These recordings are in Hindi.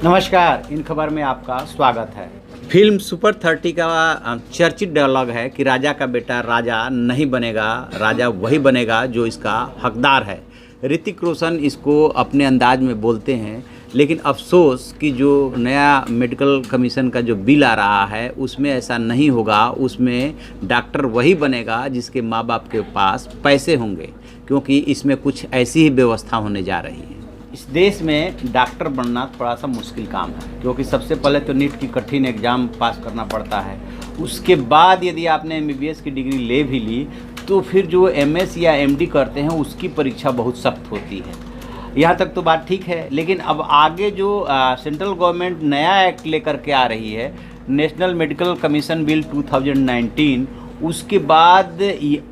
नमस्कार, इन खबर में आपका स्वागत है। फिल्म सुपर 30 का चर्चित डायलॉग है कि राजा का बेटा राजा नहीं बनेगा, राजा वही बनेगा जो इसका हकदार है। ऋतिक रोशन इसको अपने अंदाज में बोलते हैं, लेकिन अफसोस कि जो नया मेडिकल कमीशन का जो बिल आ रहा है उसमें ऐसा नहीं होगा। उसमें डॉक्टर वही बनेगा जिसके माँ बाप के पास पैसे होंगे, क्योंकि इसमें कुछ ऐसी ही व्यवस्था होने जा रही है। इस देश में डॉक्टर बनना थोड़ा सा मुश्किल काम है, क्योंकि सबसे पहले तो नीट की कठिन एग्ज़ाम पास करना पड़ता है। उसके बाद यदि आपने एमबीबीएस की डिग्री ले भी ली तो फिर जो एमएस या एमडी करते हैं उसकी परीक्षा बहुत सख्त होती है। यहाँ तक तो बात ठीक है, लेकिन अब आगे जो सेंट्रल गवर्नमेंट नया एक्ट लेकर के आ रही है, नेशनल मेडिकल कमीशन बिल 2019, उसके बाद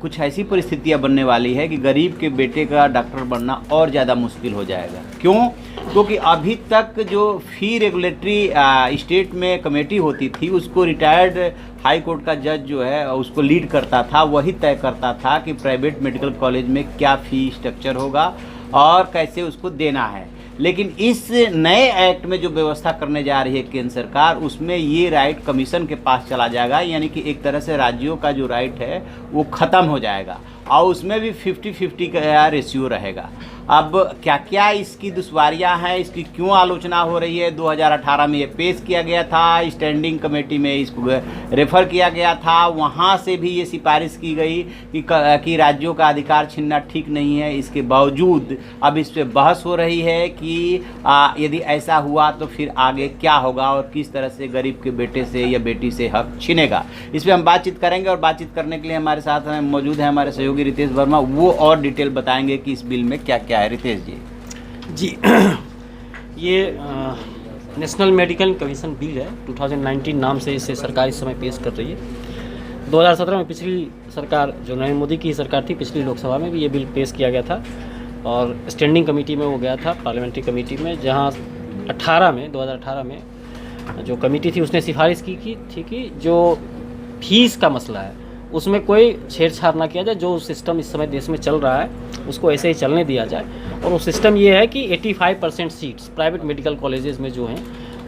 कुछ ऐसी परिस्थितियां बनने वाली है कि गरीब के बेटे का डॉक्टर बनना और ज़्यादा मुश्किल हो जाएगा। क्यों? क्योंकि अभी तक जो फी रेगुलेटरी स्टेट में कमेटी होती थी, उसको रिटायर्ड हाई कोर्ट का जज जो है उसको लीड करता था, वही तय करता था कि प्राइवेट मेडिकल कॉलेज में क्या फ़ी स्ट्रक्चर होगा और कैसे उसको देना है। लेकिन इस नए एक्ट में जो व्यवस्था करने जा रही है केंद्र सरकार, उसमें ये राइट कमीशन के पास चला जाएगा, यानी कि एक तरह से राज्यों का जो राइट है वो ख़त्म हो जाएगा और उसमें भी 50-50 का रेशियो रहेगा। अब क्या क्या इसकी दुश्वारियां हैं, इसकी क्यों आलोचना हो रही है? 2018 में ये पेश किया गया था, स्टैंडिंग कमेटी में इसको रेफ़र किया गया था, वहाँ से भी ये सिफारिश की गई कि राज्यों का अधिकार छीनना ठीक नहीं है। इसके बावजूद अब इस पर बहस हो रही है कि यदि ऐसा हुआ तो फिर आगे क्या होगा और किस तरह से गरीब के बेटे से या बेटी से हक छीनेगा। इस पर हम बातचीत करेंगे और बातचीत करने के लिए हमारे साथ मौजूद है हमारे सहयोगी रितेश वर्मा। वो और डिटेल बताएंगे कि इस बिल में क्या क्या है। रितेश जी। ये नेशनल मेडिकल कमीशन बिल है, 2019 नाम से इसे सरकार इस समय पेश कर रही है। 2017 में पिछली सरकार, जो नरेंद्र मोदी की सरकार थी, पिछली लोकसभा में भी ये बिल पेश किया गया था और स्टैंडिंग कमेटी में वो गया था, पार्लियामेंट्री कमेटी में, जहाँ 2018 में जो कमेटी थी उसने सिफारिश की थी कि जो फीस का मसला है उसमें कोई छेड़छाड़ ना किया जाए। जो सिस्टम इस समय देश में चल रहा है उसको ऐसे ही चलने दिया जाए। और वो सिस्टम ये है कि 85% सीट्स प्राइवेट मेडिकल कॉलेजेस में जो हैं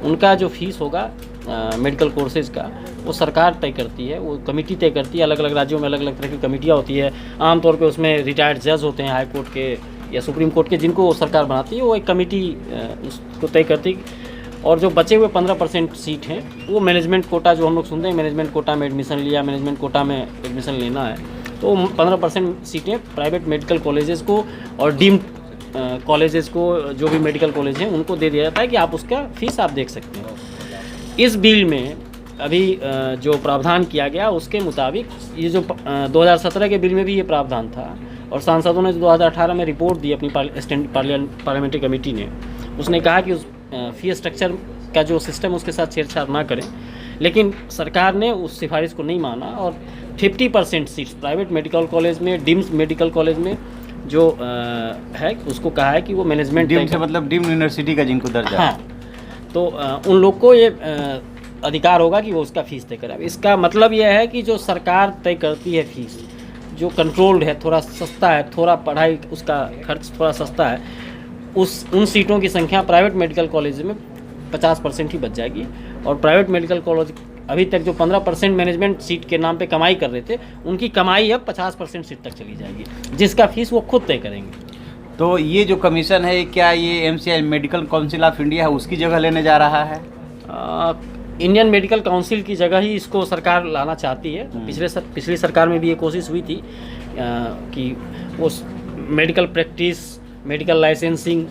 उनका जो फीस होगा मेडिकल कोर्सेज का, वो सरकार तय करती है, वो कमेटी तय करती है। अलग अलग राज्यों में अलग अलग तरह की कमेटियाँ होती है। आमतौर पे उसमें रिटायर्ड जज होते हैं हाई कोर्ट के या सुप्रीम कोर्ट के, जिनको सरकार बनाती है। वो एक कमेटी उसको तय करती है। और जो बचे हुए 15% सीट हैं वो मैनेजमेंट कोटा, जो हम लोग सुनते हैं मैनेजमेंट कोटा में एडमिशन लिया, मैनेजमेंट कोटा में एडमिशन लेना है, तो 15% सीटें प्राइवेट मेडिकल कॉलेजेस को और डीम्ड कॉलेजेस को, जो भी मेडिकल कॉलेज हैं, उनको दे दिया जाता है कि आप उसका फीस आप देख सकते हैं। इस बिल में अभी जो प्रावधान किया गया उसके मुताबिक ये जो 2017 के बिल में भी ये प्रावधान था और सांसदों ने 2018 में रिपोर्ट दी अपनी पार्लियामेंट्री कमेटी ने, उसने कहा कि उस फी स्ट्रक्चर का जो सिस्टम उसके साथ छेड़छाड़ ना करें। लेकिन सरकार ने उस सिफारिश को नहीं माना और 50% सीट्स प्राइवेट मेडिकल कॉलेज में, डीम्ड मेडिकल कॉलेज में जो है उसको कहा है कि वो मैनेजमेंट, डीम्ड से मतलब डीम्ड यूनिवर्सिटी का जिनको दर्जा है, हाँ, तो उन लोग को ये अधिकार होगा कि वो उसका फ़ीस तय करें। इसका मतलब यह है कि जो सरकार तय करती है फीस, जो कंट्रोल्ड है, थोड़ा सस्ता है, थोड़ा पढ़ाई उसका खर्च थोड़ा सस्ता है, उन सीटों की संख्या प्राइवेट मेडिकल कॉलेज में 50% ही बच जाएगी। और प्राइवेट मेडिकल कॉलेज अभी तक जो 15% मैनेजमेंट सीट के नाम पे कमाई कर रहे थे, उनकी कमाई अब 50% सीट तक चली जाएगी, जिसका फीस वो खुद तय करेंगे। तो ये जो कमीशन है, क्या ये MCI medical council of India है उसकी जगह लेने जा रहा है? इंडियन मेडिकल काउंसिल की जगह ही इसको सरकार लाना चाहती है। पिछली सरकार में भी ये कोशिश हुई थी कि वो मेडिकल प्रैक्टिस, मेडिकल लाइसेंसिंग,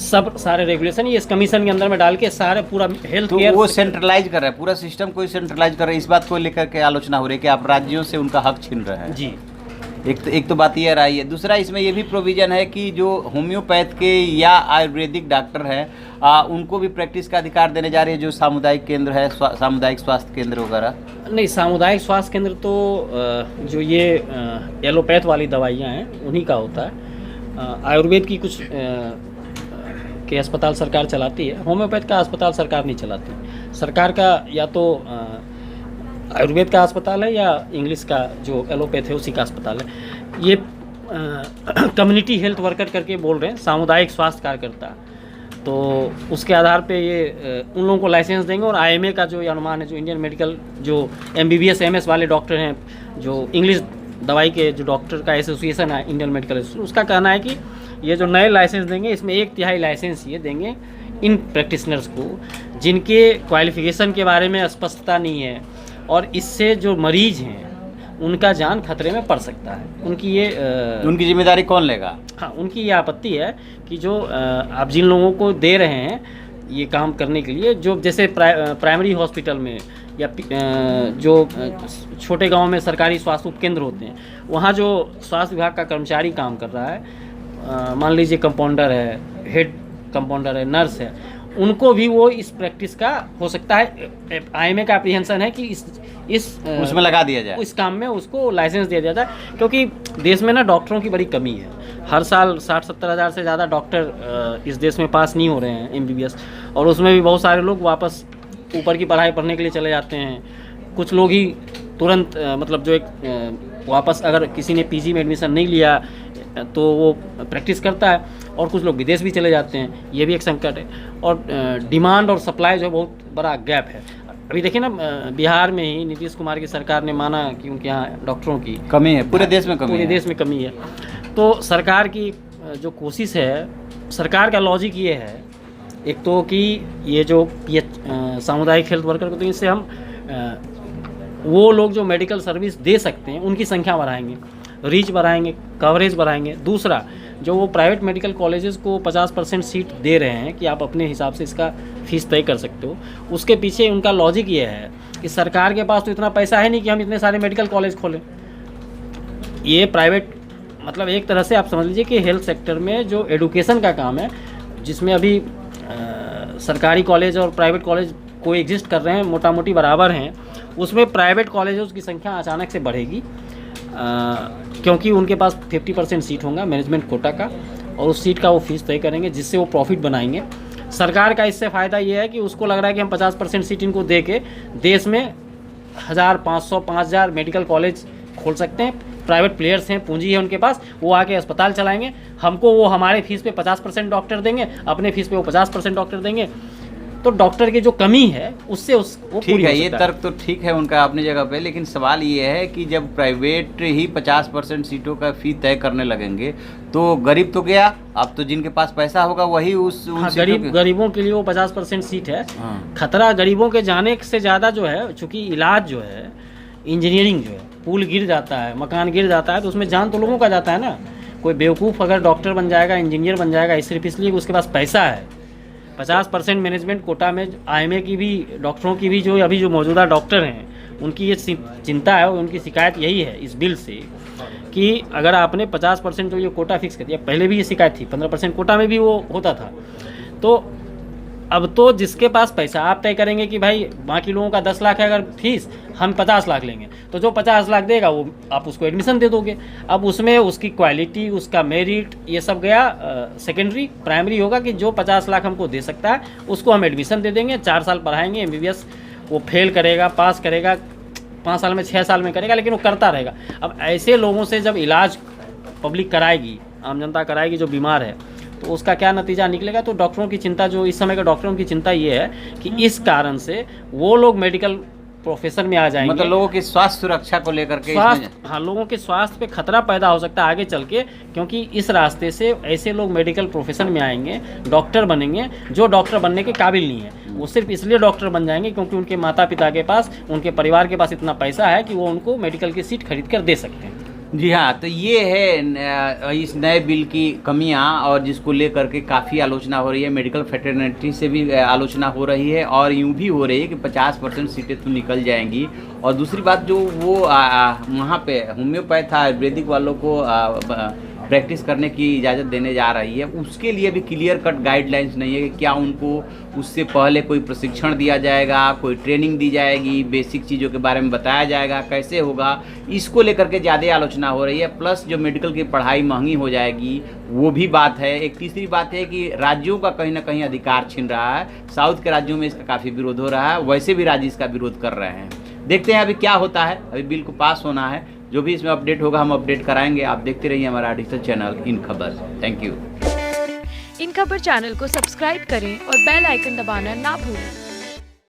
सब सारे रेगुलेशन ये इस कमीशन के अंदर में डाल के सारे पूरा हेल्थ केयर, तो वो सेंट्रलाइज कर रहा है, पूरा सिस्टम को सेंट्रलाइज कर रहा है। इस बात को लेकर के आलोचना हो रही है कि आप राज्यों से उनका हक छीन रहे हैं। जी, एक तो बात ये रही है। दूसरा, इसमें ये भी प्रोविज़न है कि जो होम्योपैथ के या आयुर्वेदिक डॉक्टर हैं उनको भी प्रैक्टिस का अधिकार देने जा रही है, जो सामुदायिक केंद्र है, सामुदायिक स्वास्थ्य केंद्र वगैरह। नहीं, सामुदायिक स्वास्थ्य केंद्र तो जो ये एलोपैथ वाली दवाइयाँ हैं उन्हीं का होता है। आयुर्वेद की कुछ के अस्पताल सरकार चलाती है, होम्योपैथ का अस्पताल सरकार नहीं चलाती। सरकार का या तो आयुर्वेद का अस्पताल है या इंग्लिश का जो एलोपैथ है उसी का अस्पताल है। ये कम्युनिटी हेल्थ वर्कर करके बोल रहे हैं, सामुदायिक स्वास्थ्य कार्यकर्ता। तो उसके आधार पे ये उन लोगों को लाइसेंस देंगे। और आईएमए का जो ये अनुमान है, जो इंडियन मेडिकल जो MBBS MS वाले डॉक्टर हैं, जो इंग्लिश दवाई के जो डॉक्टर का एसोसिएशन है, इंडियन मेडिकल एसोसिएशन, उसका कहना है कि ये जो नए लाइसेंस देंगे इसमें 1/3 लाइसेंस ये देंगे इन प्रैक्टिशनर्स को जिनके क्वालिफिकेशन के बारे में स्पष्टता नहीं है, और इससे जो मरीज हैं उनका जान खतरे में पड़ सकता है। उनकी ये उनकी जिम्मेदारी कौन लेगा? हाँ, उनकी ये आपत्ति है कि जो आप जिन लोगों को दे रहे हैं ये काम करने के लिए, जो जैसे प्राइमरी हॉस्पिटल में या जो छोटे गांव में सरकारी स्वास्थ्य उपकेंद्र होते हैं, वहाँ जो स्वास्थ्य विभाग का कर्मचारी काम कर रहा है, मान लीजिए कंपाउंडर है, हेड कंपाउंडर है, नर्स है, उनको भी वो इस प्रैक्टिस का हो सकता है, आईएमए का एप्रीहेंशन है कि इस उसमें लगा दिया जाए, इस काम में उसको लाइसेंस दे दिया जाए। क्योंकि देश में ना डॉक्टरों की बड़ी कमी है। हर साल 60-70 हज़ार से ज़्यादा डॉक्टर इस देश में पास नहीं हो रहे हैं MBBS, और उसमें भी बहुत सारे लोग वापस ऊपर की पढ़ाई पढ़ने के लिए चले जाते हैं। कुछ लोग ही तुरंत मतलब जो एक वापस, अगर किसी ने PG में एडमिशन नहीं लिया तो वो प्रैक्टिस करता है, और कुछ लोग विदेश भी चले जाते हैं। ये भी एक संकट है। और डिमांड और सप्लाई जो बहुत बड़ा गैप है। अभी देखिए ना, बिहार में ही नीतीश कुमार की सरकार ने माना कि उनके यहाँ डॉक्टरों की कमी है, पूरे देश में कमी है, पूरे देश में कमी है। तो सरकार की जो कोशिश है, सरकार का लॉजिक ये है, एक तो कि ये जो सामुदायिक हेल्थ वर्कर को, तो इससे हम वो लोग जो मेडिकल सर्विस दे सकते हैं उनकी संख्या बढ़ाएंगे, रीच बढ़ाएंगे, कवरेज बढ़ाएंगे। दूसरा, जो वो प्राइवेट मेडिकल कॉलेजेस को 50% सीट दे रहे हैं कि आप अपने हिसाब से इसका फीस तय कर सकते हो, उसके पीछे उनका लॉजिक ये है कि सरकार के पास तो इतना पैसा है नहीं कि हम इतने सारे मेडिकल कॉलेज खोलें। ये प्राइवेट, मतलब एक तरह से आप समझ लीजिए कि हेल्थ सेक्टर में जो एडुकेशन का काम है, जिसमें अभी सरकारी कॉलेज और प्राइवेट कॉलेज को एग्जिस्ट कर रहे हैं, मोटा मोटी बराबर हैं, उसमें प्राइवेट कॉलेजों की संख्या अचानक से बढ़ेगी, क्योंकि उनके पास 50% सीट होगा मैनेजमेंट कोटा का, और उस सीट का वो फीस तय करेंगे, जिससे वो प्रॉफिट बनाएंगे। सरकार का इससे फ़ायदा ये है कि उसको लग रहा है कि हम 50% सीट इनको दे के देश में 1500 5000 मेडिकल कॉलेज खोल सकते हैं। प्राइवेट प्लेयर्स हैं, पूंजी है उनके पास, वो आके अस्पताल चलाएंगे, हमको वो हमारे फीस पे 50% डॉक्टर देंगे, अपने फीस पे वो 50% डॉक्टर देंगे। तो डॉक्टर की जो कमी है उससे वो ठीक है। ये तर्क तो ठीक है उनका अपनी जगह पे, लेकिन सवाल ये है कि जब प्राइवेट ही 50% सीटों का फी तय करने लगेंगे तो गरीब तो गया, अब तो जिनके पास पैसा होगा वही उस गरीबों के लिए वो 50% सीट है। खतरा गरीबों के जाने से ज़्यादा जो है, चूँकि इलाज जो है, इंजीनियरिंग जो है, पुल गिर जाता है, मकान गिर जाता है, तो उसमें जान तो लोगों का जाता है ना। कोई बेवकूफ़ अगर डॉक्टर बन जाएगा, इंजीनियर बन जाएगा सिर्फ इसलिए कि उसके पास पैसा है। 50% मैनेजमेंट कोटा में आईएमए की भी, डॉक्टरों की भी, जो अभी जो मौजूदा डॉक्टर हैं उनकी ये चिंता है, उनकी शिकायत यही है इस बिल से कि अगर आपने 50% जो ये कोटा फिक्स कर दिया, पहले भी ये शिकायत थी, 15% कोटा में भी वो होता था, तो अब तो जिसके पास पैसा, आप तय करेंगे कि भाई बाकी लोगों का 10 लाख है अगर फीस, हम 50 लाख लेंगे, तो जो 50 लाख देगा वो आप उसको एडमिशन दे दोगे। अब उसमें उसकी क्वालिटी, उसका मेरिट, ये सब गया सेकेंडरी। प्राइमरी होगा कि जो 50 लाख हमको दे सकता है उसको हम एडमिशन दे देंगे, 4 साल पढ़ाएंगे, MBBS वो फेल करेगा, पास करेगा, 5 साल में, 6 साल में करेगा, लेकिन वो करता रहेगा। अब ऐसे लोगों से जब इलाज पब्लिक कराएगी, आम जनता कराएगी जो बीमार है, तो उसका क्या नतीजा निकलेगा। तो डॉक्टरों की चिंता, जो इस समय के डॉक्टरों की चिंता ये है कि इस कारण से वो लोग मेडिकल प्रोफेशन में आ जाएंगे, मतलब लोगों की स्वास्थ्य सुरक्षा को लेकर के, हाँ, लोगों के स्वास्थ्य पे खतरा पैदा हो सकता है आगे चल के, क्योंकि इस रास्ते से ऐसे लोग मेडिकल प्रोफेशन में आएंगे, डॉक्टर बनेंगे जो डॉक्टर बनने के काबिल नहीं है। वो सिर्फ इसलिए डॉक्टर बन जाएंगे क्योंकि उनके माता पिता के पास, उनके परिवार के पास इतना पैसा है कि वो उनको मेडिकल की सीट खरीद कर दे सकते हैं। जी हाँ, तो ये है इस नए बिल की कमियां, और जिसको लेकर के काफ़ी आलोचना हो रही है। मेडिकल फ्रेटर्निटी से भी आलोचना हो रही है, और यूं भी हो रही है कि 50% सीटें तो निकल जाएंगी। और दूसरी बात, जो वो वहाँ पे होम्योपैथ आयुर्वेदिक वालों को प्रैक्टिस करने की इजाज़त देने जा रही है, उसके लिए भी क्लियर कट गाइडलाइंस नहीं है कि क्या उनको उससे पहले कोई प्रशिक्षण दिया जाएगा, कोई ट्रेनिंग दी जाएगी, बेसिक चीज़ों के बारे में बताया जाएगा, कैसे होगा, इसको लेकर के ज़्यादा आलोचना हो रही है। प्लस जो मेडिकल की पढ़ाई महंगी हो जाएगी, वो भी बात है। एक तीसरी बात है कि राज्यों का कहीं ना कहीं अधिकार छीन रहा है। साउथ के राज्यों में इसका काफ़ी विरोध हो रहा है, वैसे भी राज्य इसका विरोध कर रहे हैं। देखते हैं अभी क्या होता है। अभी बिल को पास होना है, जो भी इसमें अपडेट होगा हम अपडेट कराएंगे। आप देखते रहिए हमारा डिजिटल चैनल इन खबर। Thank you. इन खबर चैनल को सब्सक्राइब करें और बेल आइकन दबाना ना भूलें।